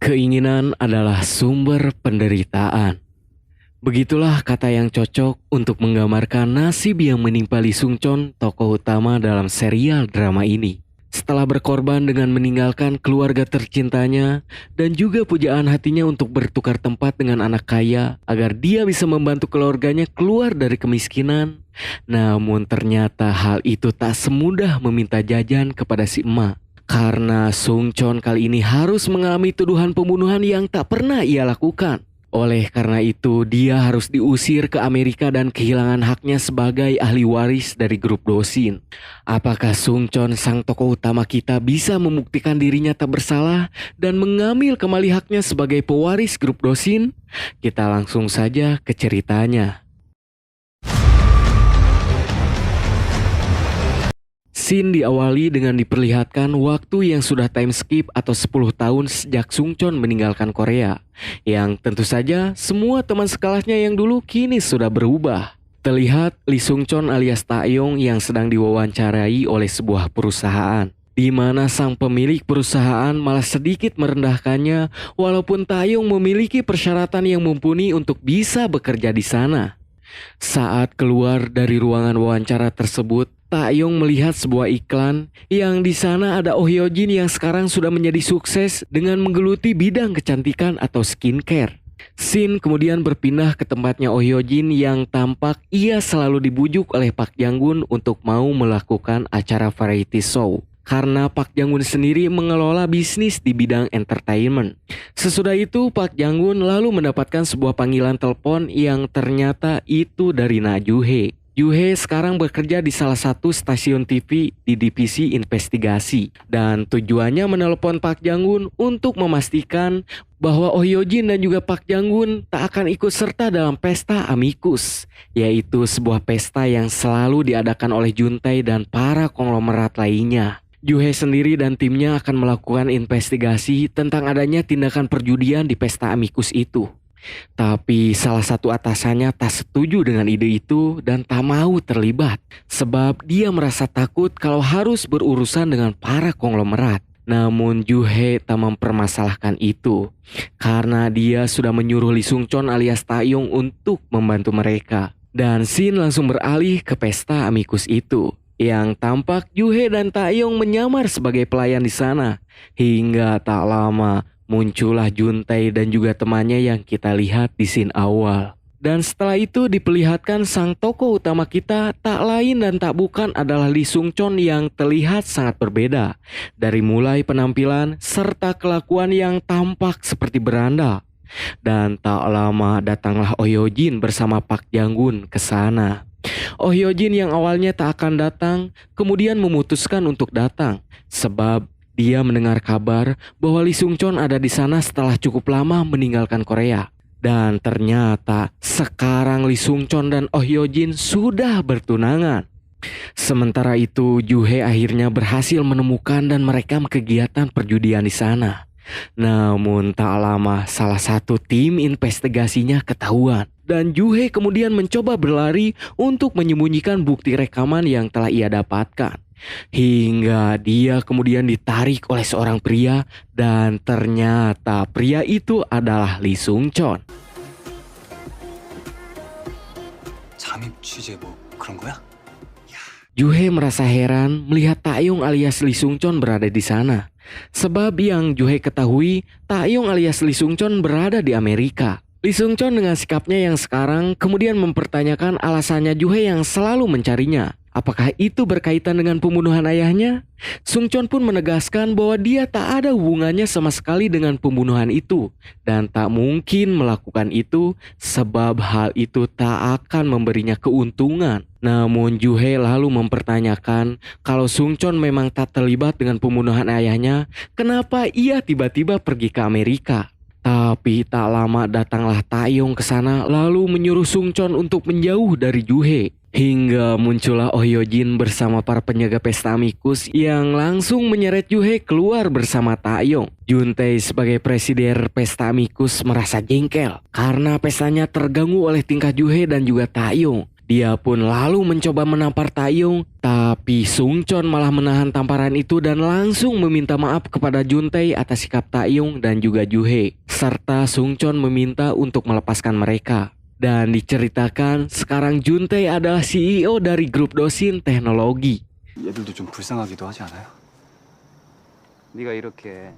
Keinginan adalah sumber penderitaan. Begitulah kata yang cocok untuk menggambarkan nasib yang menimpa Lee Sung Chon, tokoh utama dalam serial drama ini. Setelah berkorban dengan meninggalkan keluarga tercintanya dan juga pujaan hatinya untuk bertukar tempat dengan anak kaya agar dia bisa membantu keluarganya keluar dari kemiskinan. Namun ternyata hal itu tak semudah meminta jajan kepada si emak. Karena Sung Chon kali ini harus mengalami tuduhan pembunuhan yang tak pernah ia lakukan. Oleh karena itu, dia harus diusir ke Amerika dan kehilangan haknya sebagai ahli waris dari grup Dosin. Apakah Sung Chon, sang tokoh utama kita, bisa membuktikan dirinya tak bersalah dan mengambil kembali haknya sebagai pewaris grup Dosin? Kita langsung saja ke ceritanya. Scene diawali dengan diperlihatkan waktu yang sudah time skip atau 10 tahun sejak Sung Chon meninggalkan Korea. Yang tentu saja semua teman sekelasnya yang dulu kini sudah berubah. Terlihat Lee Sung Chon alias Taeyong yang sedang diwawancarai oleh sebuah perusahaan, di mana sang pemilik perusahaan malah sedikit merendahkannya walaupun Taeyong memiliki persyaratan yang mumpuni untuk bisa bekerja di sana. Saat keluar dari ruangan wawancara tersebut, Taeyong melihat sebuah iklan yang di sana ada Oh Hyo Jin yang sekarang sudah menjadi sukses dengan menggeluti bidang kecantikan atau skincare. Scene kemudian berpindah ke tempatnya Oh Hyo Jin yang tampak ia selalu dibujuk oleh Park Jang Gun untuk mau melakukan acara variety show. Karena Park Jang Gun sendiri mengelola bisnis di bidang entertainment. Sesudah itu Park Jang Gun lalu mendapatkan sebuah panggilan telepon yang ternyata itu dari Na Joo-hae. Yoo-hae sekarang bekerja di salah satu stasiun TV di divisi investigasi. Dan tujuannya menelepon Park Jang Gun untuk memastikan bahwa Oh Hyo Jin dan juga Park Jang Gun tak akan ikut serta dalam pesta Amicus, yaitu sebuah pesta yang selalu diadakan oleh juntai dan para konglomerat lainnya. Yoo-hae sendiri dan timnya akan melakukan investigasi tentang adanya tindakan perjudian di pesta Amicus itu. Tapi salah satu atasannya tak setuju dengan ide itu dan tak mau terlibat. Sebab dia merasa takut kalau harus berurusan dengan para konglomerat. Namun Yoo-hae tak mempermasalahkan itu. Karena dia sudah menyuruh Lee Sung Chon alias Taeyong untuk membantu mereka. Dan scene langsung beralih ke pesta Amicus itu. Yang tampak Yoo-hae dan Taeyong menyamar sebagai pelayan di sana. Hingga tak lama muncullah Juntae dan juga temannya yang kita lihat di scene awal. Dan setelah itu diperlihatkan sang tokoh utama kita tak lain dan tak bukan adalah Lee Sung Chon yang terlihat sangat berbeda. Dari mulai penampilan serta kelakuan yang tampak seperti berandal. Dan tak lama datanglah Oh Hyo Jin bersama Park Jang Gun ke sana. Oh Hyo Jin yang awalnya tak akan datang kemudian memutuskan untuk datang sebab dia mendengar kabar bahwa Lee Sung Chon ada di sana setelah cukup lama meninggalkan Korea. Dan ternyata sekarang Lee Sung Chon dan Oh Hyo Jin sudah bertunangan. Sementara itu Yoo-hae akhirnya berhasil menemukan dan merekam kegiatan perjudian di sana. Namun tak lama salah satu tim investigasinya ketahuan. Dan Yoo-hae kemudian mencoba berlari untuk menyembunyikan bukti rekaman yang telah ia dapatkan. Hingga dia kemudian ditarik oleh seorang pria dan ternyata pria itu adalah Lee Sung Chon. 잠입 취재 뭐 그런 거야? Yoo-hae merasa heran melihat Taeyong alias Lee Sung Chon berada di sana. Sebab yang Yoo-hae ketahui, Taeyong alias Lee Sung Chon berada di Amerika. Lee Sung Chon dengan sikapnya yang sekarang kemudian mempertanyakan alasannya Yoo-hae yang selalu mencarinya. Apakah itu berkaitan dengan pembunuhan ayahnya? Sung Chon pun menegaskan bahwa dia tak ada hubungannya sama sekali dengan pembunuhan itu. Dan tak mungkin melakukan itu sebab hal itu tak akan memberinya keuntungan. Namun Yoo-hae lalu mempertanyakan kalau Sung Chon memang tak terlibat dengan pembunuhan ayahnya, kenapa ia tiba-tiba pergi ke Amerika? Tapi tak lama datanglah Taeyong ke sana lalu menyuruh Sung Chon untuk menjauh dari Yoo-hae. Hingga muncullah Oh Hyo Jin bersama para penjaga pesta Amicus yang langsung menyeret Yoo-hae keluar bersama Taeyong. Juntae sebagai presiden pesta Amicus merasa jengkel karena pestanya terganggu oleh tingkah Yoo-hae dan juga Taeyong. Dia pun lalu mencoba menampar Taeyong, tapi Sungchon malah menahan tamparan itu dan langsung meminta maaf kepada Juntae atas sikap Taeyong dan juga Juhye. Serta Sungchon meminta untuk melepaskan mereka. Dan diceritakan sekarang Juntae adalah CEO dari grup Dosin Teknologi. 얘들도 좀 불쌍하기도 하지 않아요? 네가 이렇게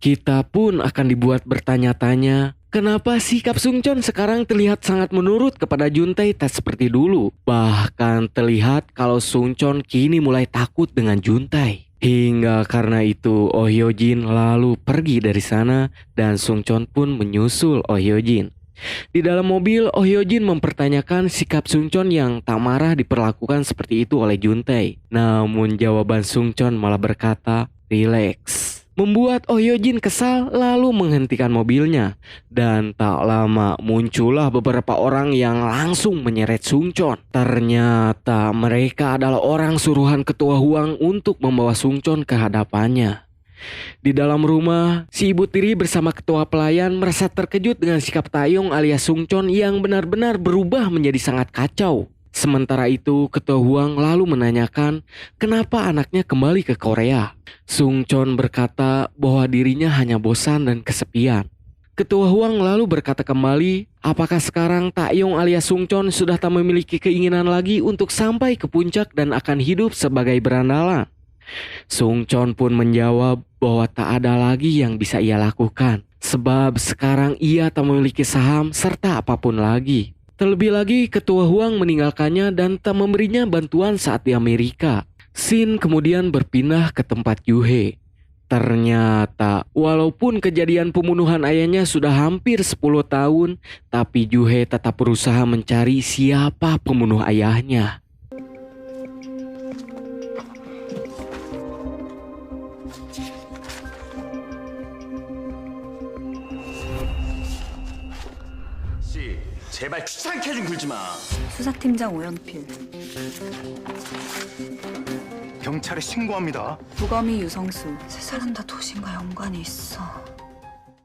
Kita pun akan dibuat bertanya-tanya, kenapa sikap Sungchon sekarang terlihat sangat menurut kepada Juntae tak seperti dulu. Bahkan terlihat kalau Sungchon kini mulai takut dengan Juntae. Hingga karena itu Oh Hyojin lalu pergi dari sana dan Sungchon pun menyusul Oh Hyojin. Di dalam mobil, Oh Hyojin mempertanyakan sikap Sungchon yang tak marah diperlakukan seperti itu oleh Juntae. Namun jawaban Sungchon malah berkata, "Relax." Membuat Oh Hyojin kesal lalu menghentikan mobilnya. Dan tak lama muncullah beberapa orang yang langsung menyeret Sungchon. Ternyata mereka adalah orang suruhan Ketua Huang untuk membawa Sungchon ke hadapannya. Di dalam rumah, si ibu tiri bersama ketua pelayan merasa terkejut dengan sikap Taeyong alias Sungchon yang benar-benar berubah menjadi sangat kacau. Sementara itu, Ketua Huang lalu menanyakan kenapa anaknya kembali ke Korea. Sungchon berkata bahwa dirinya hanya bosan dan kesepian. Ketua Huang lalu berkata kembali, apakah sekarang Taeyong alias Sungchon sudah tak memiliki keinginan lagi untuk sampai ke puncak dan akan hidup sebagai berandalan? Sungchon pun menjawab bahwa tak ada lagi yang bisa ia lakukan, sebab sekarang ia tak memiliki saham serta apapun lagi. Terlebih lagi Ketua Huang meninggalkannya dan tak memberinya bantuan saat di Amerika. Shin kemudian berpindah ke tempat Juhye. Ternyata walaupun kejadian pembunuhan ayahnya sudah hampir 10 tahun, tapi Juhye tetap berusaha mencari siapa pembunuh ayahnya. 제발 귀찮게 좀 굴지 마. 수사팀장 오연필, 경찰에 신고합니다. 부검이 유성수. 세 사람 다 도신과 연관이 있어.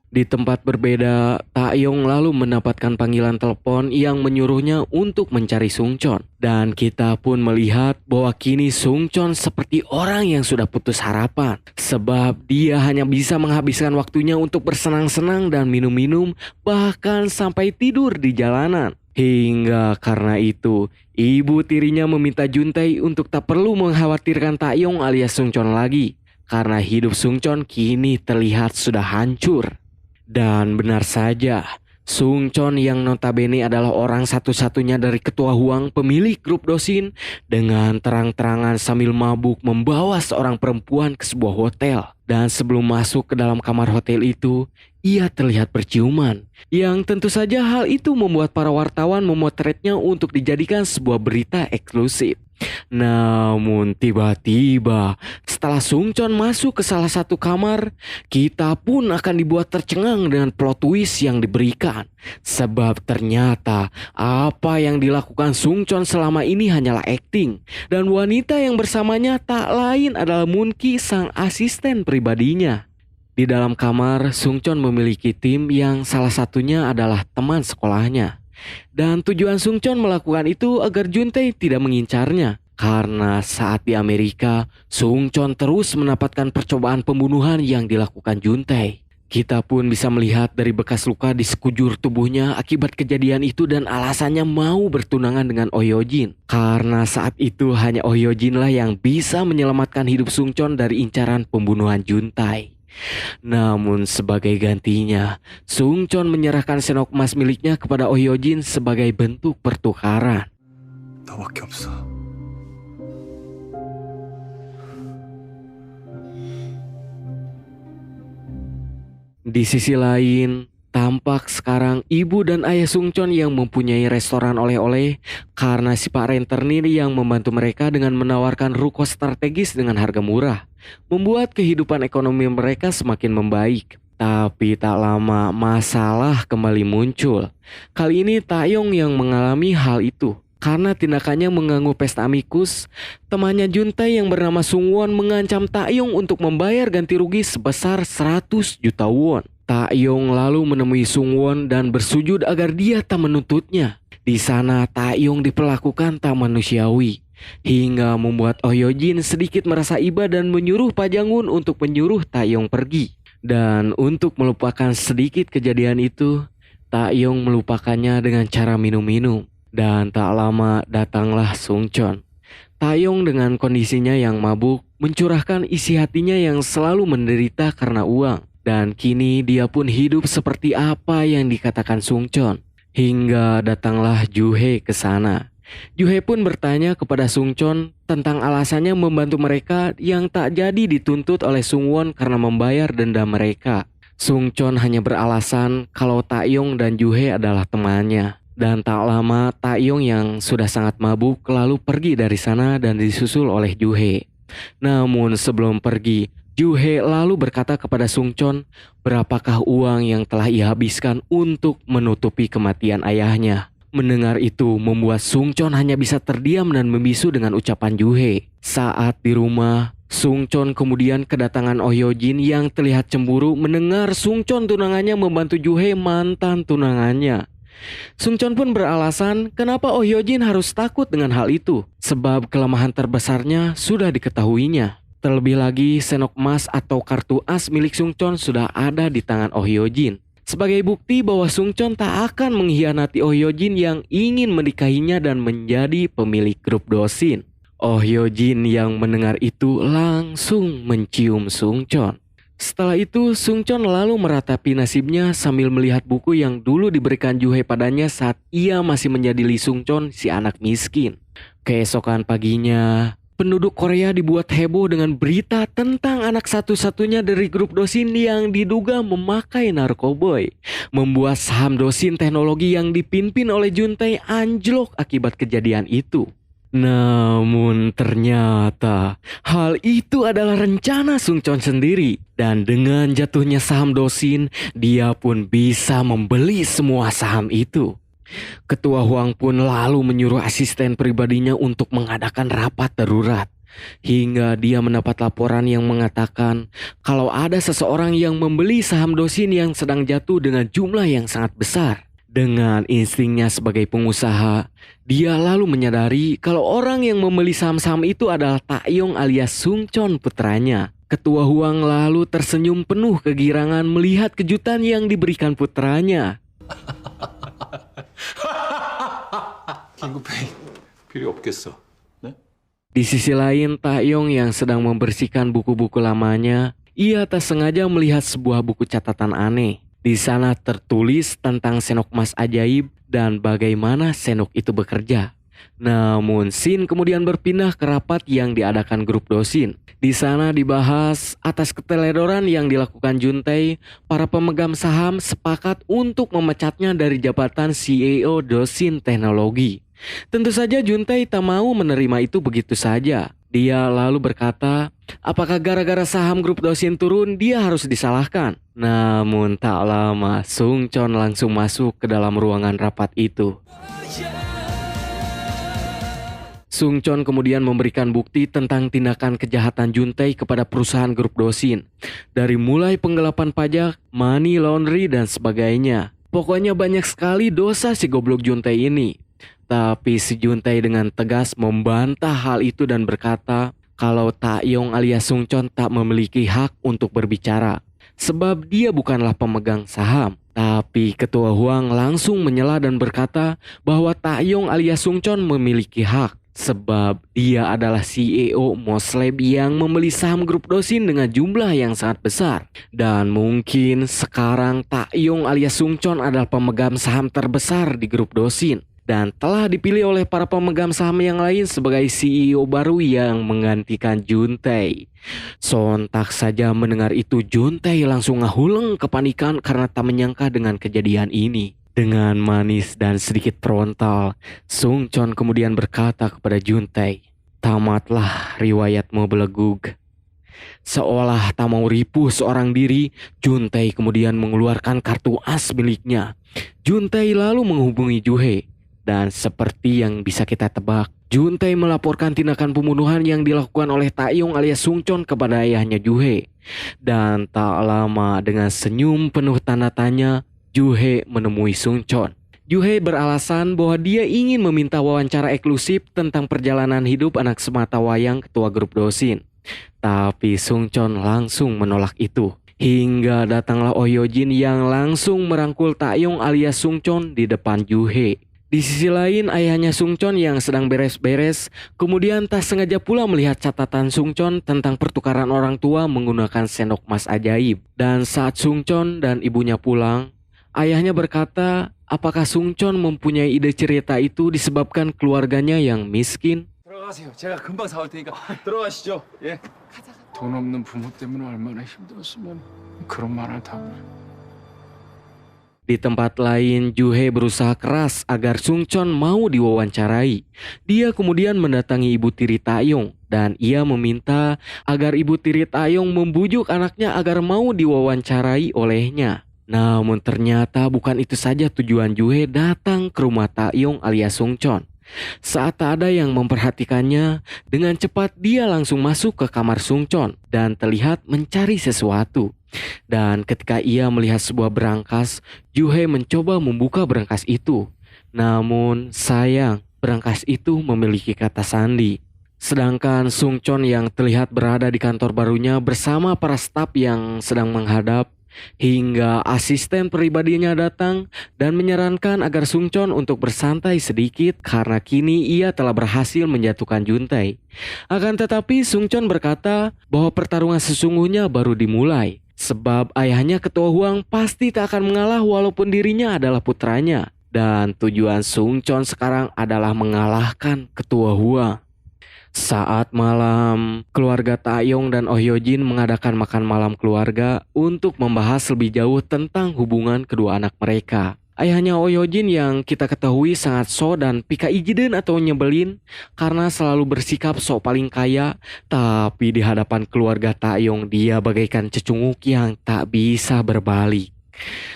Di tempat berbeda, Taeyong lalu mendapatkan panggilan telepon yang menyuruhnya untuk mencari Sungchon. Dan kita pun melihat bahwa kini Sungchon seperti orang yang sudah putus harapan. Sebab dia hanya bisa menghabiskan waktunya untuk bersenang-senang dan minum-minum, bahkan sampai tidur di jalanan. Hingga karena itu, ibu tirinya meminta Juntae untuk tak perlu mengkhawatirkan Taeyong alias Sungchon lagi. Karena hidup Sungchon kini terlihat sudah hancur. Dan benar saja, Sungchon yang notabene adalah orang satu-satunya dari Ketua Huang pemilik grup Dosin dengan terang-terangan sambil mabuk membawa seorang perempuan ke sebuah hotel. Dan sebelum masuk ke dalam kamar hotel itu, ia terlihat berciuman. Yang tentu saja hal itu membuat para wartawan memotretnya untuk dijadikan sebuah berita eksklusif. Namun tiba-tiba setelah Sungchon masuk ke salah satu kamar, kita pun akan dibuat tercengang dengan plot twist yang diberikan. Sebab ternyata apa yang dilakukan Sungchon selama ini hanyalah akting. Dan wanita yang bersamanya tak lain adalah Moonki, sang asisten pribadinya. Di dalam kamar, Sungchon memiliki tim yang salah satunya adalah teman sekolahnya. Dan tujuan Sungchon melakukan itu agar Juntae tidak mengincarnya. Karena saat di Amerika, Sungchon terus mendapatkan percobaan pembunuhan yang dilakukan Juntae. Kita pun bisa melihat dari bekas luka di sekujur tubuhnya akibat kejadian itu dan alasannya mau bertunangan dengan Oh Hyojin. Karena saat itu hanya Oh Hyojin lah yang bisa menyelamatkan hidup Sungchon dari incaran pembunuhan Juntae. Namun sebagai gantinya, Sungchon menyerahkan senok emas miliknya kepada Oh Hyojin sebagai bentuk pertukaran. 너밖에 없어. Di sisi lain, tampak sekarang ibu dan ayah Sungchon yang mempunyai restoran oleh-oleh karena si Pak Rentenir yang membantu mereka dengan menawarkan ruko strategis dengan harga murah, membuat kehidupan ekonomi mereka semakin membaik. Tapi tak lama masalah kembali muncul. Kali ini Taeyong yang mengalami hal itu. Karena tindakannya mengganggu pesta amikus, temannya Juntae yang bernama Sungwon mengancam Taeyong untuk membayar ganti rugi sebesar 100 juta won. Taeyong lalu menemui Sungwon dan bersujud agar dia tak menuntutnya. Di sana Taeyong diperlakukan tak manusiawi, hingga membuat Oh Hyojin sedikit merasa iba dan menyuruh Pajangun untuk menyuruh Taeyong pergi. Dan untuk melupakan sedikit kejadian itu, Taeyong melupakannya dengan cara minum-minum. Dan tak lama datanglah Sungchon. Taeyong dengan kondisinya yang mabuk mencurahkan isi hatinya yang selalu menderita karena uang. Dan kini dia pun hidup seperti apa yang dikatakan Sungchon. Hingga datanglah Juhe ke sana. Juhe pun bertanya kepada Sungchon tentang alasannya membantu mereka yang tak jadi dituntut oleh Sungwon karena membayar denda mereka. Sungchon hanya beralasan kalau Taeyong dan Juhe adalah temannya. Dan tak lama Taeyong yang sudah sangat mabuk lalu pergi dari sana dan disusul oleh Juhe. Namun sebelum pergi, Juhe lalu berkata kepada Sungchon berapakah uang yang telah ia habiskan untuk menutupi kematian ayahnya. Mendengar itu membuat Sungchon hanya bisa terdiam dan membisu dengan ucapan Juhe. Saat di rumah, Sungchon kemudian kedatangan Oh Hyojin yang terlihat cemburu mendengar Sungchon tunangannya membantu Juhe mantan tunangannya. Sungchon pun beralasan kenapa Oh Hyojin harus takut dengan hal itu, sebab kelemahan terbesarnya sudah diketahuinya. Terlebih lagi, senok emas atau kartu as milik Sungchon sudah ada di tangan Oh Hyojin. Sebagai bukti bahwa Sungchon tak akan mengkhianati Oh Hyojin yang ingin menikahinya dan menjadi pemilik grup Dosin. Oh Hyojin yang mendengar itu langsung mencium Sungchon. Setelah itu, Sungchon lalu meratapi nasibnya sambil melihat buku yang dulu diberikan Juhe padanya saat ia masih menjadi Lee Sungchon, si anak miskin. Keesokan paginya, penduduk Korea dibuat heboh dengan berita tentang anak satu-satunya dari grup Dosin yang diduga memakai narkoboy. Membuat saham Dosin teknologi yang dipimpin oleh Juntae anjlok akibat kejadian itu. Namun ternyata hal itu adalah rencana Sungchon sendiri. Dan dengan jatuhnya saham Dosin, dia pun bisa membeli semua saham itu. Ketua Huang pun lalu menyuruh asisten pribadinya untuk mengadakan rapat darurat. Hingga dia mendapat laporan yang mengatakan kalau ada seseorang yang membeli saham Dosin yang sedang jatuh dengan jumlah yang sangat besar. Dengan instingnya sebagai pengusaha, dia lalu menyadari kalau orang yang membeli saham-saham itu adalah Taeyong alias Sungchon putranya. Ketua Huang lalu tersenyum penuh kegirangan melihat kejutan yang diberikan putranya. 긴급회의 필요 없겠어. 네? Di sisi lain, Taeyong yang sedang membersihkan buku-buku lamanya, ia tak sengaja melihat sebuah buku catatan aneh. Di sana tertulis tentang senok emas ajaib dan bagaimana senok itu bekerja. Namun, scene kemudian berpindah ke rapat yang diadakan grup Dosin. Di sana dibahas atas keteledoran yang dilakukan Juntae, para pemegang saham sepakat untuk memecatnya dari jabatan CEO Dosin Teknologi. Tentu saja Juntae tak mau menerima itu begitu saja. Dia lalu berkata, apakah gara-gara saham grup Dosin turun dia harus disalahkan? Namun tak lama Sungchon langsung masuk ke dalam ruangan rapat itu. Sungchon kemudian memberikan bukti tentang tindakan kejahatan Juntae kepada perusahaan grup Dosin. Dari mulai penggelapan pajak, money laundry dan sebagainya. Pokoknya banyak sekali dosa si goblok Juntae ini. Tapi si Juntae dengan tegas membantah hal itu dan berkata kalau Taeyong alias Sungchon tak memiliki hak untuk berbicara. Sebab dia bukanlah pemegang saham. Tapi Ketua Huang langsung menyela dan berkata bahwa Taeyong alias Sungchon memiliki hak. Sebab dia adalah CEO Moslab yang membeli saham grup Dosin dengan jumlah yang sangat besar. Dan mungkin sekarang Taeyong alias Sungchon adalah pemegang saham terbesar di grup Dosin. Dan telah dipilih oleh para pemegang saham yang lain sebagai CEO baru yang menggantikan Juntae. Sontak saja mendengar itu Juntae langsung ngahuleng kepanikan karena tak menyangka dengan kejadian ini. Dengan manis dan sedikit frontal, Sungchon kemudian berkata kepada Juntae, tamatlah riwayatmu belegug. Seolah tak mau ripuh seorang diri, Juntae kemudian mengeluarkan kartu as miliknya. Juntae lalu menghubungi Juhe. Dan seperti yang bisa kita tebak, Juntae melaporkan tindakan pembunuhan yang dilakukan oleh Taeyong alias Sungchon kepada ayahnya Juhe. Dan tak lama dengan senyum penuh tanda tanya, Juhe menemui Sungchon. Juhe beralasan bahwa dia ingin meminta wawancara eksklusif tentang perjalanan hidup anak sematawayang ketua grup Dosin. Tapi Sungchon langsung menolak itu. Hingga datanglah Oh Hyojin yang langsung merangkul Taeyong alias Sungchon di depan Juhe. Di sisi lain, ayahnya Sungchon yang sedang beres-beres, kemudian tak sengaja pula melihat catatan Sungchon tentang pertukaran orang tua menggunakan sendok emas ajaib. Dan saat Sungchon dan ibunya pulang, ayahnya berkata, apakah Sungchon mempunyai ide cerita itu disebabkan keluarganya yang miskin? 들어가세요. 제가 금방 사올 테니까 들어가시죠. 예. 돈 없는 부모 때문에 얼마나 힘들었으면 그런 말을 다 그래. Di tempat lain, Juhe berusaha keras agar Sungchon mau diwawancarai. Dia kemudian mendatangi ibu tiri Taeyong dan ia meminta agar ibu tiri Taeyong membujuk anaknya agar mau diwawancarai olehnya. Namun ternyata bukan itu saja tujuan Juhe datang ke rumah Taeyong alias Sungchon. Saat tak ada yang memperhatikannya, dengan cepat dia langsung masuk ke kamar Sungchon dan terlihat mencari sesuatu. Dan ketika ia melihat sebuah berangkas, Juhe mencoba membuka berangkas itu. Namun sayang, berangkas itu memiliki kata sandi. Sedangkan Sungchon yang terlihat berada di kantor barunya bersama para staf yang sedang menghadap, hingga asisten pribadinya datang dan menyarankan agar Sungchon untuk bersantai sedikit karena kini ia telah berhasil menjatuhkan Juntae. Akan tetapi Sungchon berkata bahwa pertarungan sesungguhnya baru dimulai. Sebab ayahnya Ketua Huang pasti tak akan mengalah walaupun dirinya adalah putranya. Dan tujuan Sungchon sekarang adalah mengalahkan Ketua Huang. Saat malam, keluarga Taeyong dan Oh Hyojin mengadakan makan malam keluarga untuk membahas lebih jauh tentang hubungan kedua anak mereka. Ayahnya Oh Hyojin yang kita ketahui sangat so dan pika ijiden atau nyebelin karena selalu bersikap sok paling kaya, tapi di hadapan keluarga Taeyong dia bagaikan cecunguk yang tak bisa berbalik.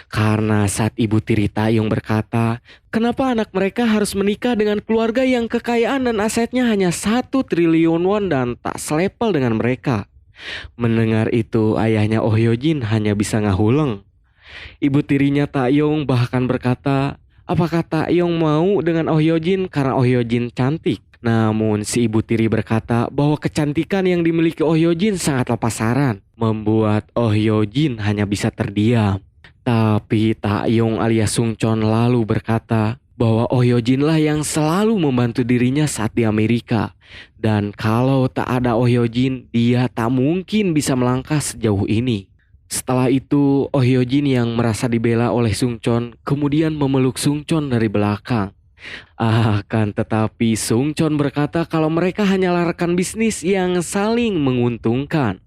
Karena saat ibu tiri Taeyong berkata, kenapa anak mereka harus menikah dengan keluarga yang kekayaan dan asetnya hanya 1 triliun won dan tak selepel dengan mereka. Mendengar itu, ayahnya Oh Hyojin hanya bisa ngahuleng. Ibu tirinya Taeyong bahkan berkata, apakah Taeyong mau dengan Oh Hyojin karena Oh Hyojin cantik? Namun si ibu tiri berkata bahwa kecantikan yang dimiliki Oh Hyojin sangatlah pasaran, membuat Oh Hyojin hanya bisa terdiam. Tapi Taeyong alias Sungchon lalu berkata bahwa Oh Hyojin lah yang selalu membantu dirinya saat di Amerika. Dan kalau tak ada Oh Hyojin, dia tak mungkin bisa melangkah sejauh ini. Setelah itu, Oh Hyojin yang merasa dibela oleh Sungchon kemudian memeluk Sungchon dari belakang. Akan tetapi Sungchon berkata kalau mereka hanyalah rekan bisnis yang saling menguntungkan.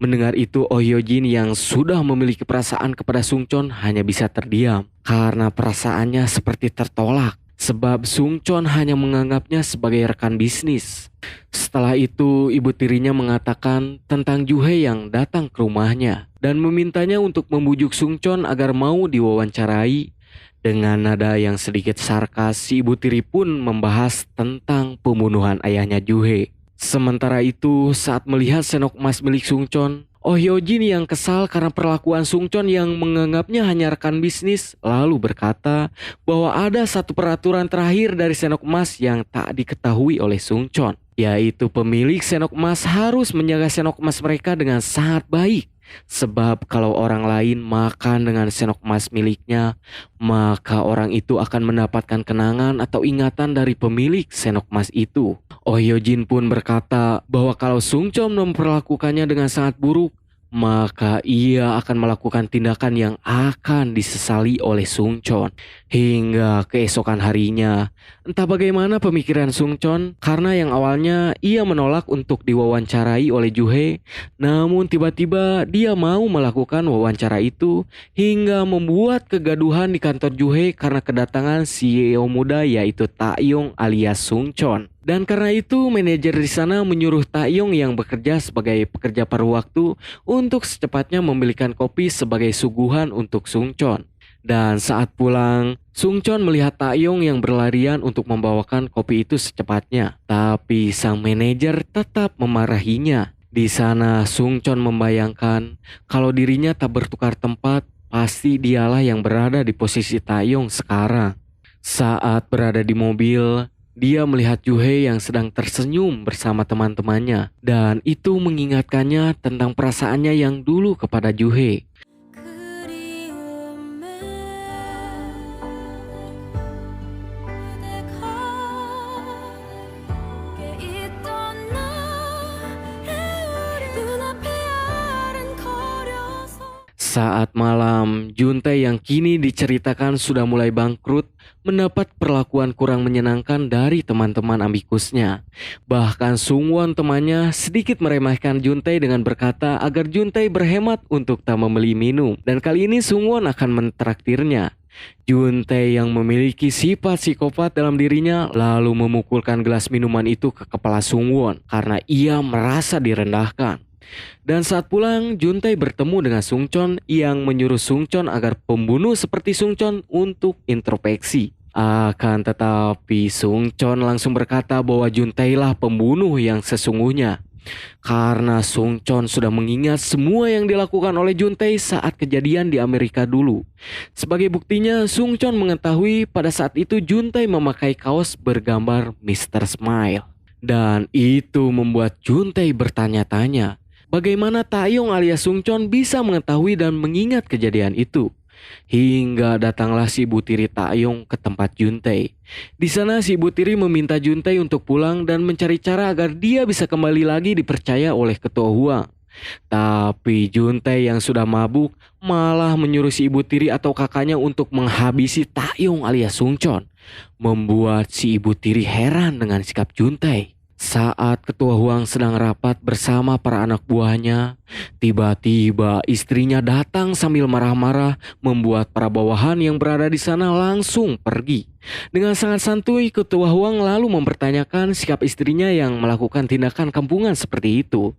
Mendengar itu, Oh Hyojin yang sudah memiliki perasaan kepada Sungchon hanya bisa terdiam karena perasaannya seperti tertolak. Sebab Sungchon hanya menganggapnya sebagai rekan bisnis. Setelah itu, ibu tirinya mengatakan tentang Juhe yang datang ke rumahnya dan memintanya untuk membujuk Sungchon agar mau diwawancarai. Dengan nada yang sedikit sarkas, si ibu tiri pun membahas tentang pembunuhan ayahnya Juhe. Sementara itu, saat melihat sendok emas milik Sungchon, Oh Hyojin yang kesal karena perlakuan Sungchon yang menganggapnya hanya rekan bisnis, lalu berkata bahwa ada satu peraturan terakhir dari sendok emas yang tak diketahui oleh Sungchon, yaitu pemilik sendok emas harus menjaga sendok emas mereka dengan sangat baik. Sebab kalau orang lain makan dengan sendok emas miliknya, maka orang itu akan mendapatkan kenangan atau ingatan dari pemilik sendok emas itu. Oh Hyojin pun berkata bahwa kalau Sungchon memperlakukannya dengan sangat buruk, maka ia akan melakukan tindakan yang akan disesali oleh Sungchon. Hingga keesokan harinya, entah bagaimana pemikiran Sungchon, karena yang awalnya ia menolak untuk diwawancarai oleh Juhe, namun tiba-tiba dia mau melakukan wawancara itu hingga membuat kegaduhan di kantor Juhe karena kedatangan CEO muda yaitu Taeyong alias Sungchon. Dan karena itu manajer di sana menyuruh Taeyong yang bekerja sebagai pekerja paruh waktu untuk secepatnya membelikan kopi sebagai suguhan untuk Sungchon. Dan saat pulang, Sungchon melihat Taeyong yang berlarian untuk membawakan kopi itu secepatnya. Tapi sang manajer tetap memarahinya. Di sana Sungchon membayangkan kalau dirinya tak bertukar tempat, pasti dialah yang berada di posisi Taeyong sekarang. Saat berada di mobil, dia melihat Juhei yang sedang tersenyum bersama teman-temannya. Dan itu mengingatkannya tentang perasaannya yang dulu kepada Juhei. Saat malam, Juntae yang kini diceritakan sudah mulai bangkrut mendapat perlakuan kurang menyenangkan dari teman-teman amikusnya. Bahkan Sungwon temannya sedikit meremehkan Juntae dengan berkata agar Juntae berhemat untuk tak membeli minum. Dan kali ini Sungwon akan mentraktirnya. Juntae yang memiliki sifat psikopat dalam dirinya lalu memukulkan gelas minuman itu ke kepala Sungwon karena ia merasa direndahkan. Dan saat pulang, Juntae bertemu dengan Sungchon yang menyuruh Sungchon agar pembunuh seperti Sungchon untuk introspeksi. Akan tetapi Sungchon langsung berkata bahwa Juntae lah pembunuh yang sesungguhnya. Karena Sungchon sudah mengingat semua yang dilakukan oleh Juntae saat kejadian di Amerika dulu. Sebagai buktinya, Sungchon mengetahui pada saat itu Juntae memakai kaos bergambar Mr. Smile. Dan itu membuat Juntae bertanya-tanya, bagaimana Taeyong alias Sungchon bisa mengetahui dan mengingat kejadian itu? Hingga datanglah si ibu tiri Taeyong ke tempat Juntae. Di sana si ibu tiri meminta Juntae untuk pulang dan mencari cara agar dia bisa kembali lagi dipercaya oleh ketua Huang. Tapi Juntae yang sudah mabuk malah menyuruh si ibu tiri atau kakaknya untuk menghabisi Taeyong alias Sungchon. Membuat si ibu tiri heran dengan sikap Juntae. Saat ketua Huang sedang rapat bersama para anak buahnya, tiba-tiba istrinya datang sambil marah-marah membuat para bawahan yang berada di sana langsung pergi. Dengan sangat santuy, ketua Huang lalu mempertanyakan sikap istrinya yang melakukan tindakan kampungan seperti itu.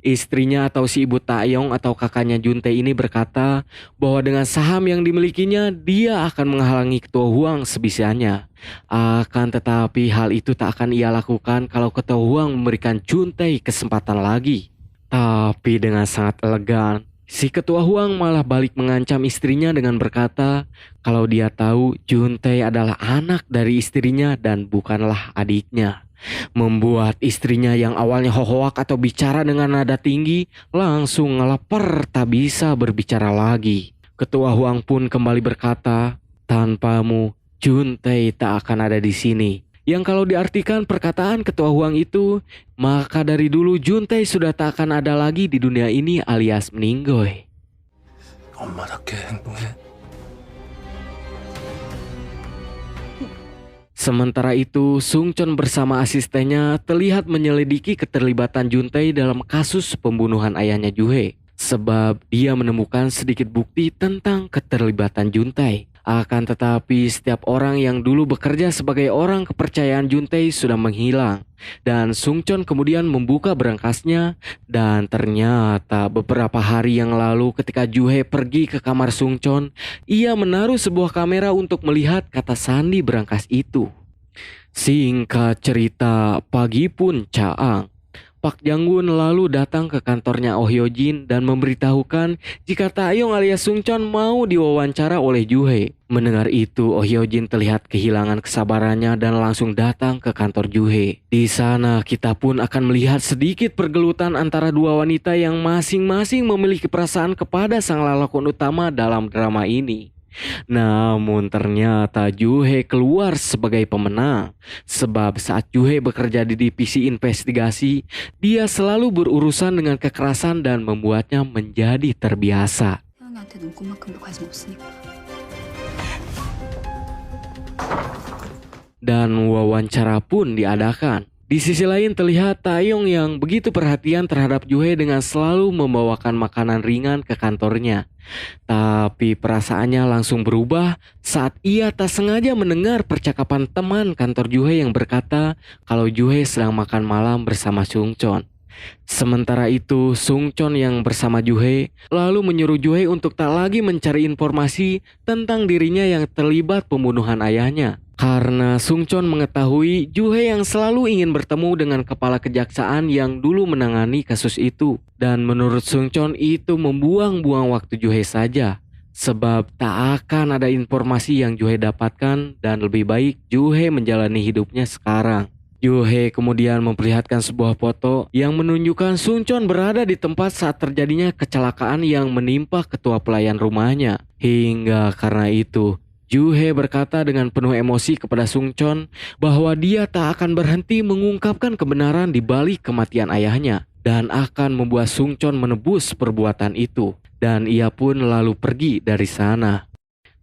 Istrinya atau si ibu Taeyong atau kakaknya Juntae ini berkata bahwa dengan saham yang dimilikinya, dia akan menghalangi ketua Huang sebisanya. Akan tetapi hal itu tak akan ia lakukan kalau ketua Huang memberikan Juntae kesempatan lagi. Tapi dengan sangat elegan, si ketua Huang malah balik mengancam istrinya dengan berkata kalau dia tahu Juntae adalah anak dari istrinya dan bukanlah adiknya. Membuat istrinya yang awalnya hohoak atau bicara dengan nada tinggi langsung ngeleper tak bisa berbicara lagi. Ketua Huang pun kembali berkata, tanpamu Juntae tak akan ada di sini. Yang kalau diartikan perkataan ketua Huang itu, maka dari dulu Juntae sudah tak akan ada lagi di dunia ini alias meninggoy. 엄마답게 행동해. Sementara itu, Sungchon bersama asistennya terlihat menyelidiki keterlibatan Juntae dalam kasus pembunuhan ayahnya Juhei. Sebab dia menemukan sedikit bukti tentang keterlibatan Juntae. Akan tetapi setiap orang yang dulu bekerja sebagai orang kepercayaan Juntae sudah menghilang. Dan Sungchon kemudian membuka berangkasnya dan ternyata beberapa hari yang lalu ketika Juhei pergi ke kamar Sungchon, ia menaruh sebuah kamera untuk melihat kata sandi berangkas itu. Singkat cerita, pagi pun caang. Pak Janggun lalu datang ke kantornya Oh Hyojin dan memberitahukan jika Taeyong alias Sungchon mau diwawancara oleh Juhei. Mendengar itu, Oh Hyojin terlihat kehilangan kesabarannya dan langsung datang ke kantor Juhei. Di sana kita pun akan melihat sedikit pergelutan antara dua wanita yang masing-masing memiliki perasaan kepada sang lalakon utama dalam drama ini. Namun ternyata Juhei keluar sebagai pemenang. Sebab saat Juhei bekerja di divisi investigasi, dia selalu berurusan dengan kekerasan dan membuatnya menjadi terbiasa. 태영이한테 눈곱만큼도 관심 없으니까. Dan wawancara pun diadakan. Di sisi lain terlihat Taeyong yang begitu perhatian terhadap Juhei dengan selalu membawakan makanan ringan ke kantornya. Tapi perasaannya langsung berubah saat ia tak sengaja mendengar percakapan teman kantor Juhei yang berkata kalau Juhei sedang makan malam bersama Sungchon. Sementara itu, Sung Chon yang bersama Juhe lalu menyuruh Juhe untuk tak lagi mencari informasi tentang dirinya yang terlibat pembunuhan ayahnya. Karena Sung Chon mengetahui Juhe yang selalu ingin bertemu dengan kepala kejaksaan yang dulu menangani kasus itu. Dan menurut Sung Chon itu membuang-buang waktu Juhe saja. Sebab tak akan ada informasi yang Juhe dapatkan dan lebih baik Juhe menjalani hidupnya sekarang. Juhe kemudian memperlihatkan sebuah foto yang menunjukkan Sung Chon berada di tempat saat terjadinya kecelakaan yang menimpa ketua pelayan rumahnya. Hingga karena itu, Juhe berkata dengan penuh emosi kepada Sung Chon bahwa dia tak akan berhenti mengungkapkan kebenaran di balik kematian ayahnya dan akan membuat Sung Chon menebus perbuatan itu. Dan ia pun lalu pergi dari sana.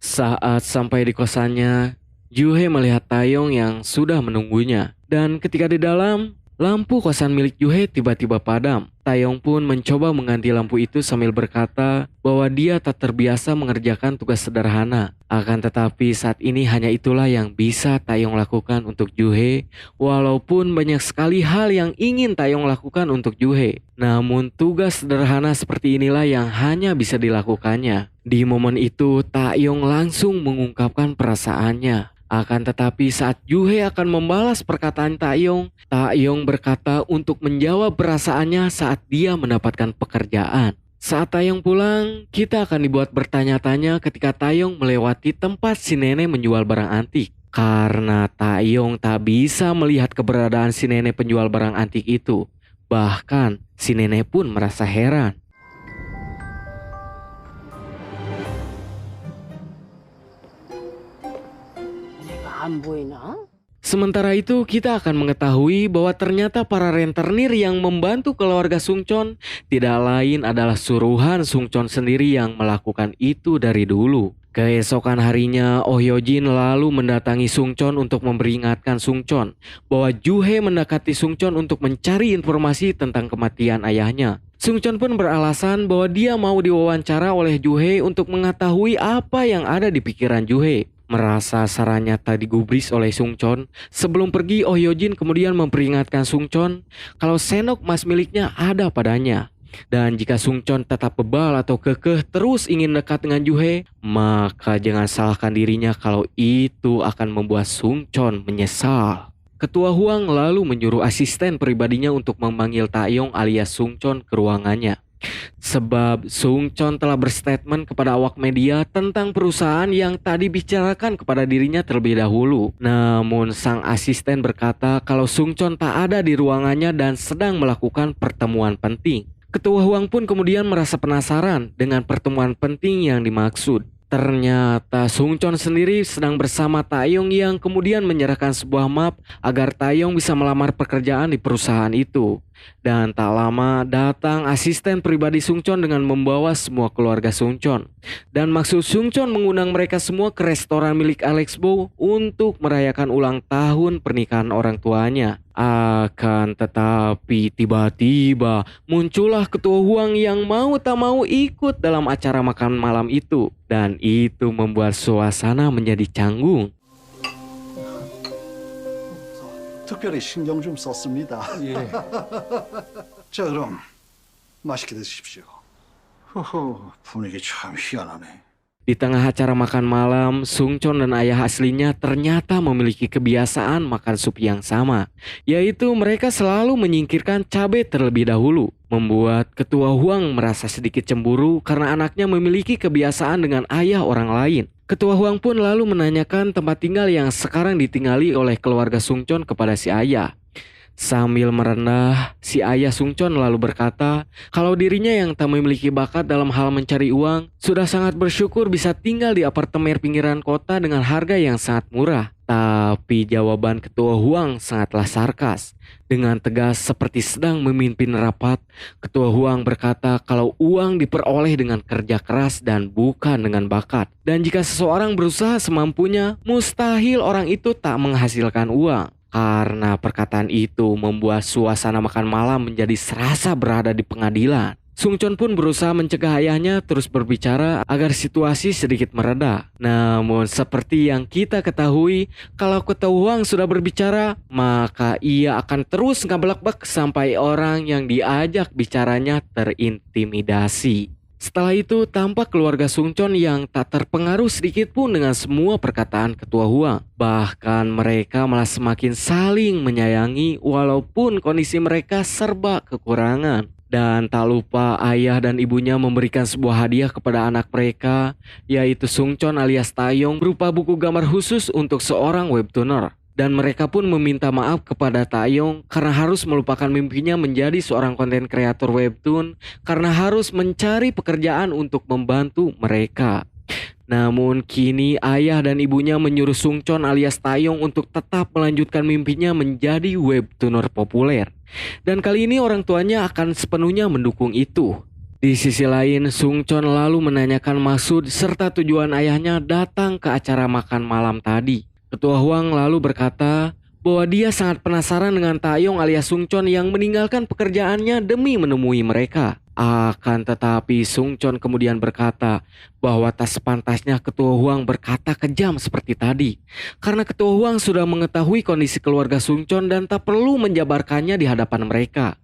Saat sampai di kosannya, Juhe melihat Taeyong yang sudah menunggunya. Dan ketika di dalam, lampu kosan milik Juhe tiba-tiba padam. Taeyong pun mencoba mengganti lampu itu sambil berkata bahwa dia tak terbiasa mengerjakan tugas sederhana. Akan tetapi saat ini hanya itulah yang bisa Taeyong lakukan untuk Juhe, walaupun banyak sekali hal yang ingin Taeyong lakukan untuk Juhe. Namun tugas sederhana seperti inilah yang hanya bisa dilakukannya. Di momen itu Taeyong langsung mengungkapkan perasaannya. Akan tetapi saat Juhe akan membalas perkataan Taeyong, Taeyong berkata untuk menjawab perasaannya saat dia mendapatkan pekerjaan. Saat Taeyong pulang, kita akan dibuat bertanya-tanya ketika Taeyong melewati tempat si nenek menjual barang antik. Karena Taeyong tak bisa melihat keberadaan si nenek penjual barang antik itu. Bahkan si nenek pun merasa heran. 안 보이나? Sementara itu kita akan mengetahui bahwa ternyata para rentenir yang membantu keluarga Sung Chon tidak lain adalah suruhan Sung Chon sendiri yang melakukan itu dari dulu. Keesokan harinya, Oh Hyo Jin lalu mendatangi Sung Chon untuk memperingatkan Sung Chon bahwa Juhe mendekati Sung Chon untuk mencari informasi tentang kematian ayahnya. Sung Chon pun beralasan bahwa dia mau diwawancara oleh Juhe untuk mengetahui apa yang ada di pikiran Juhe. Merasa sarannya tak digubris oleh Sung Chon, sebelum pergi Oh Hyo Jin kemudian memperingatkan Sung Chon kalau senok emas miliknya ada padanya. Dan jika Sung Chon tetap bebal atau kekeh terus ingin dekat dengan Juhe, maka jangan salahkan dirinya kalau itu akan membuat Sung Chon menyesal. Ketua Huang lalu menyuruh asisten pribadinya untuk memanggil Taeyong alias Sung Chon ke ruangannya. Sebab Sung Chon telah berstatement kepada awak media tentang perusahaan yang tadi bicarakan kepada dirinya terlebih dahulu. Namun sang asisten berkata kalau Sung Chon tak ada di ruangannya dan sedang melakukan pertemuan penting. Ketua Huang pun kemudian merasa penasaran dengan pertemuan penting yang dimaksud. Ternyata Sung Chon sendiri sedang bersama Taeyong yang kemudian menyerahkan sebuah map agar Taeyong bisa melamar pekerjaan di perusahaan itu. Dan tak lama datang asisten pribadi Sung Chon dengan membawa semua keluarga Sung Chon. Dan maksud Sung Chon mengundang mereka semua ke restoran milik Alex Bow untuk merayakan ulang tahun pernikahan orang tuanya. Akan tetapi tiba-tiba muncullah ketua Huang yang mau tak mau ikut dalam acara makan malam itu. Dan itu membuat suasana menjadi canggung. 특별히 신경 좀 썼습니다. 예. 자, 그럼 맛있게 드십시오. 허허, 분위기 참 희한하네. Di tengah acara makan malam, Sung Chon dan ayah aslinya ternyata memiliki kebiasaan makan sup yang sama, yaitu mereka selalu menyingkirkan cabai terlebih dahulu, membuat ketua Huang merasa sedikit cemburu karena anaknya memiliki kebiasaan dengan ayah orang lain. Ketua Huang pun lalu menanyakan tempat tinggal yang sekarang ditinggali oleh keluarga Sung Chon kepada si ayah. Sambil merendah, si ayah Sung Chon lalu berkata kalau dirinya yang tak memiliki bakat dalam hal mencari uang sudah sangat bersyukur bisa tinggal di apartemen pinggiran kota dengan harga yang sangat murah. Tapi jawaban ketua Huang sangatlah sarkas. Dengan tegas seperti sedang memimpin rapat, ketua Huang berkata kalau uang diperoleh dengan kerja keras dan bukan dengan bakat. Dan jika seseorang berusaha semampunya, mustahil orang itu tak menghasilkan uang. Karena perkataan itu membuat suasana makan malam menjadi serasa berada di pengadilan. Sung Chon pun berusaha mencegah ayahnya terus berbicara agar situasi sedikit mereda. Namun seperti yang kita ketahui, kalau Ketua Huang sudah berbicara, maka ia akan terus ngablak-blak sampai orang yang diajak bicaranya terintimidasi. Setelah itu tampak keluarga Sung Chon yang tak terpengaruh sedikit pun dengan semua perkataan Ketua Huang. Bahkan mereka malah semakin saling menyayangi walaupun kondisi mereka serba kekurangan. Dan tak lupa ayah dan ibunya memberikan sebuah hadiah kepada anak mereka, yaitu Sung Chon alias Taeyong berupa buku gambar khusus untuk seorang webtooner. Dan mereka pun meminta maaf kepada Taeyong karena harus melupakan mimpinya menjadi seorang konten kreator webtoon karena harus mencari pekerjaan untuk membantu mereka. Namun kini ayah dan ibunya menyuruh Sung Chon alias Taeyong untuk tetap melanjutkan mimpinya menjadi webtooner populer. Dan kali ini orang tuanya akan sepenuhnya mendukung itu. Di sisi lain, Sung Chon lalu menanyakan maksud serta tujuan ayahnya datang ke acara makan malam tadi. Ketua Huang lalu berkata bahwa dia sangat penasaran dengan Taeyong alias Sung Chon yang meninggalkan pekerjaannya demi menemui mereka. Akan tetapi Sung Chon kemudian berkata bahwa tak sepantasnya Ketua Huang berkata kejam seperti tadi. Karena Ketua Huang sudah mengetahui kondisi keluarga Sung Chon dan tak perlu menjabarkannya di hadapan mereka.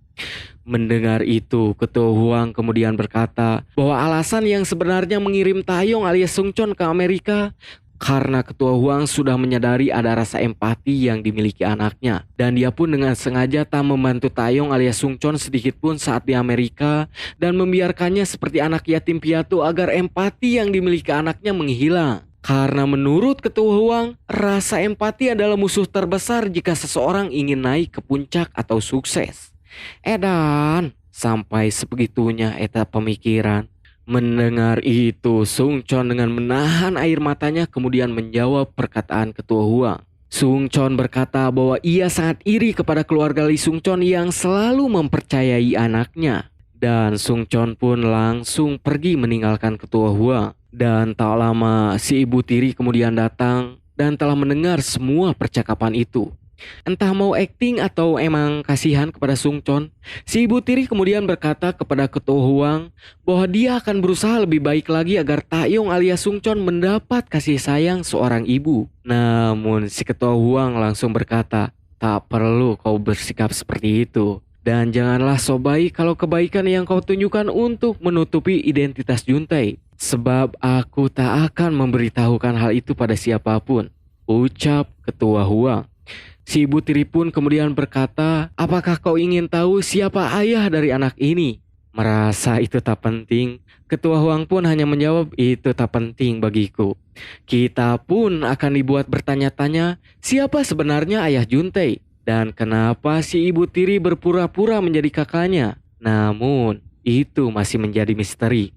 Mendengar itu, Ketua Huang kemudian berkata bahwa alasan yang sebenarnya mengirim Taeyong alias Sung Chon ke Amerika karena Ketua Huang sudah menyadari ada rasa empati yang dimiliki anaknya. Dan dia pun dengan sengaja tak membantu Taeyong alias Sung Chon sedikit pun saat di Amerika dan membiarkannya seperti anak yatim piatu agar empati yang dimiliki anaknya menghilang. Karena menurut Ketua Huang, rasa empati adalah musuh terbesar jika seseorang ingin naik ke puncak atau sukses. Edan, sampai sebegitunya eta pemikiran. Mendengar itu, Sung Chon dengan menahan air matanya kemudian menjawab perkataan Ketua Huang. Sung Chon berkata bahwa ia sangat iri kepada keluarga Lee Sung Chon yang selalu mempercayai anaknya. Dan Sung Chon pun langsung pergi meninggalkan Ketua Huang. Dan tak lama si ibu tiri kemudian datang dan telah mendengar semua percakapan itu. Entah mau acting atau emang kasihan kepada Sung Chon, si ibu tiri kemudian berkata kepada Ketua Huang bahwa dia akan berusaha lebih baik lagi agar Taeyong alias Sung Chon mendapat kasih sayang seorang ibu. Namun si Ketua Huang langsung berkata, tak perlu kau bersikap seperti itu. Dan janganlah so baik kalau kebaikan yang kau tunjukkan untuk menutupi identitas Juntai. Sebab aku tak akan memberitahukan hal itu pada siapapun, ucap Ketua Huang. Si ibu tiri pun kemudian berkata, apakah kau ingin tahu siapa ayah dari anak ini? Merasa itu tak penting, Ketua Huang pun hanya menjawab, itu tak penting bagiku. Kita pun akan dibuat bertanya-tanya, siapa sebenarnya ayah Juntai? Dan kenapa si ibu tiri berpura-pura menjadi kakaknya? Namun, itu masih menjadi misteri.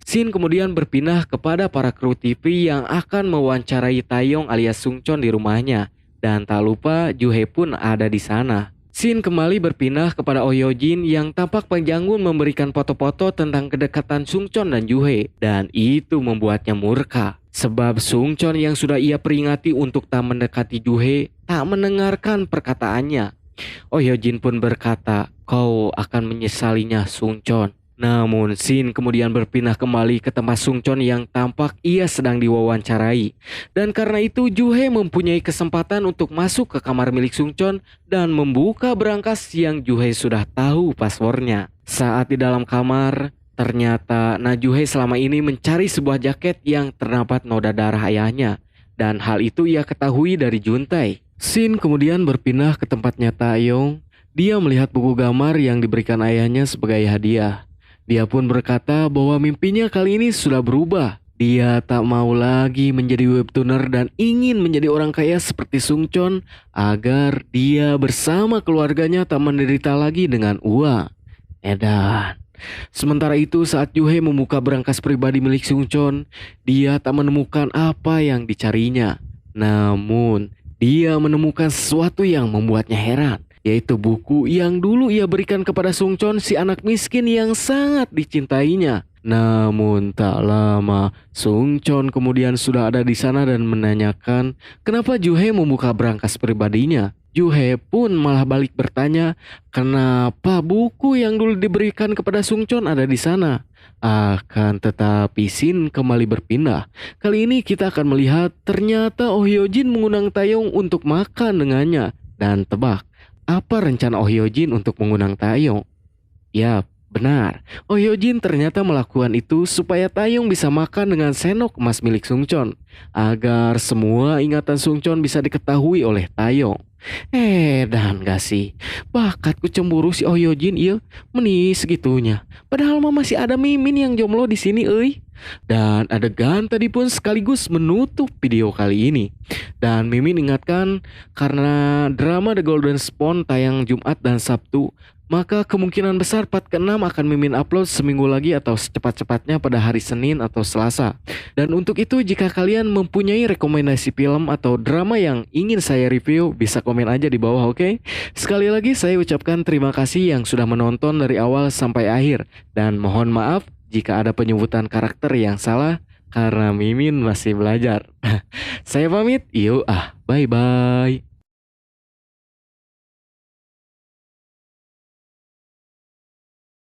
Scene kemudian berpindah kepada para kru TV yang akan mewawancarai Taeyong alias Sung Chon di rumahnya. Dan tak lupa Juhe pun ada di sana. Scene kembali berpindah kepada Oh Yo Jin yang tampak penjanggun memberikan foto-foto tentang kedekatan Sung Chon dan Juhe. Dan itu membuatnya murka. Sebab Sung Chon yang sudah ia peringati untuk tak mendekati Juhe tak mendengarkan perkataannya. Oh Yo Jin pun berkata, kau akan menyesalinya Sung Chon. Namun Scene kemudian berpindah kembali ke tempat Sung Chon yang tampak ia sedang diwawancarai. Dan karena itu Juhe mempunyai kesempatan untuk masuk ke kamar milik Sung Chon dan membuka berangkas yang Juhe sudah tahu passwordnya. Saat di dalam kamar, ternyata Juhe selama ini mencari sebuah jaket yang terdapat noda darah ayahnya. Dan hal itu ia ketahui dari Juntai. Scene kemudian berpindah ke tempatnya Taeyong. Dia melihat buku gambar yang diberikan ayahnya sebagai hadiah. Dia pun berkata bahwa mimpinya kali ini sudah berubah. Dia tak mau lagi menjadi webtooner dan ingin menjadi orang kaya seperti Sung Chon agar dia bersama keluarganya tak menderita lagi dengan uang. Edan. Sementara itu saat Juhe membuka berangkas pribadi milik Sung Chon, dia tak menemukan apa yang dicarinya. Namun, dia menemukan sesuatu yang membuatnya heran. Yaitu buku yang dulu ia berikan kepada Sung Chon, si anak miskin yang sangat dicintainya. Namun tak lama, Sung Chon kemudian sudah ada di sana dan menanyakan kenapa Juhe membuka berangkas pribadinya. Juhe pun malah balik bertanya, kenapa buku yang dulu diberikan kepada Sungchon ada di sana? Akan tetapi Shin kembali berpindah. Kali ini kita akan melihat ternyata Oh Hyojin mengundang Taeyong untuk makan dengannya. Dan tebak, apa rencana Oh Hyojin untuk mengundang Taeyong? Ya, benar. Oh Hyojin ternyata melakukan itu supaya Taeyong bisa makan dengan sendok emas milik Sungchon, agar semua ingatan Sungchon bisa diketahui oleh Taeyong. Dan gak sih, bakatku cemburu si Oh Hyojin iya, meni segitunya. Padahal mah masih ada Mimin yang jomblo di sini, euy. Dan adegan tadi pun sekaligus menutup video kali ini. Dan Mimin ingatkan, karena drama The Golden Spawn tayang Jumat dan Sabtu, maka kemungkinan besar part ke-6 akan Mimin upload seminggu lagi atau secepat-cepatnya pada hari Senin atau Selasa. Dan untuk itu jika kalian mempunyai rekomendasi film atau drama yang ingin saya review, bisa komen aja di bawah, oke? Sekali lagi saya ucapkan terima kasih yang sudah menonton dari awal sampai akhir. Dan mohon maaf jika ada penyebutan karakter yang salah, karena Mimin masih belajar. Saya pamit, bye-bye.